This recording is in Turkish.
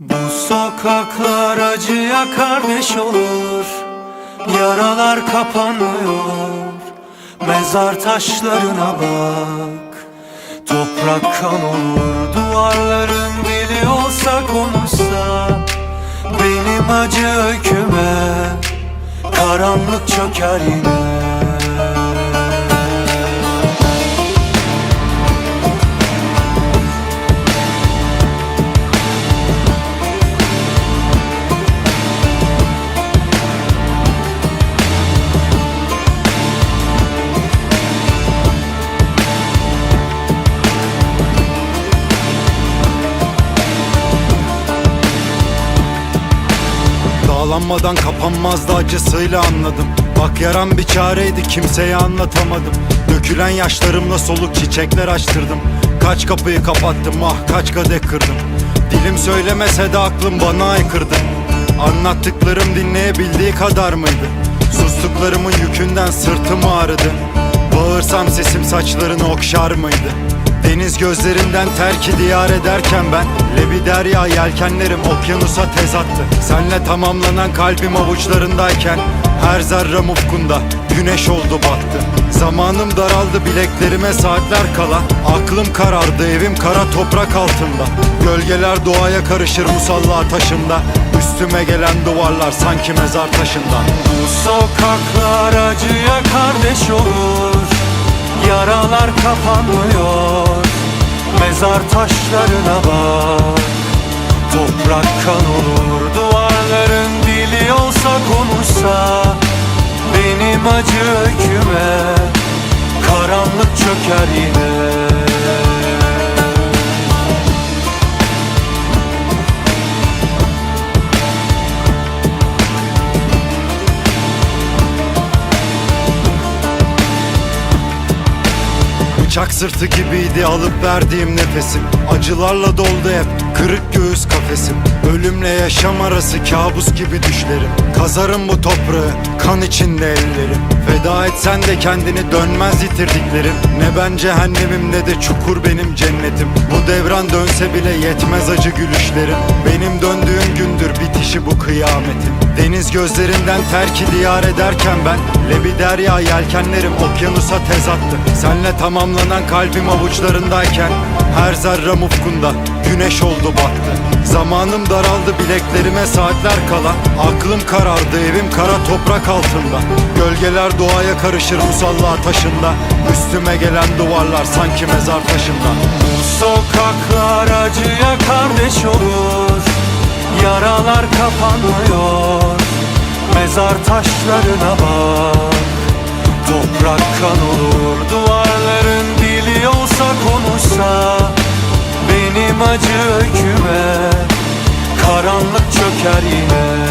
Bu sokaklar acıya kardeş olur, yaralar kapanmıyor. Mezar taşlarına bak, toprak kan olur. Duvarların dili olsa konuşsa benim acı öyküme, karanlık çöker yine. Bağlanmadan kapanmazdı, acısıyla anladım. Bak yaram bir çareydi, kimseye anlatamadım. Dökülen yaşlarımla soluk çiçekler açtırdım. Kaç kapıyı kapattım, ah kaç kadeh kırdım. Dilim söylemese de aklım bana aykırdı. Anlattıklarım dinleyebildiği kadar mıydı? Sustuklarımın yükünden sırtım ağrıdı. Bağırsam sesim saçlarını okşar mıydı? Deniz gözlerinden terki diyar ederken ben Lebi derya yelkenlerim okyanusa tez attı. Senle tamamlanan kalbim avuçlarındayken her zerrem ufkunda güneş oldu battı. Zamanım daraldı, bileklerime saatler kala. Aklım karardı, evim kara toprak altında. Gölgeler doğaya karışır musalla taşımda. Üstüme gelen duvarlar sanki mezar taşından. Bu sokaklar acıya kardeş olur, yaralar kapanmıyor. Mezar taşlarına bak, toprak kan olur. Duvarların dili olsa konuşsa benim acı öyküme, karanlık çöker yine. Bıçak sırtı gibiydi alıp verdiğim nefesim. Acılarla doldu hep kırık göğüs kafesim. Ölümle yaşam arası kabus gibi düşlerim. Kazarım bu toprağı kan içinde ellerim. Feda etsen de kendini dönmez yitirdiklerim. Ne ben cehennemim ne de çukur benim cennetim. Bu devran dönse bile yetmez acı gülüşlerim. Benim döndüğüm gündür bitişi bu kıyametin. Deniz gözlerinden terki diyar ederken ben Lebi derya yelkenlerim okyanusa tez attı. Senle tamamlanan kalbim avuçlarındayken her zerrem ufkunda güneş oldu battı. Zamanım daraldı, bileklerime saatler kala. Aklım karardı, evim kara toprak altında. Gölgeler doğaya karışır musalla taşında. Üstüme gelen duvarlar sanki mezar taşından. Bu sokaklar acıya kardeş olur, yaralar kapanmıyor. Mezar taşlarına bak, toprak kan olur. Duvarların dili olsa konuşsa benim acı öyküme, karanlık çöker yine.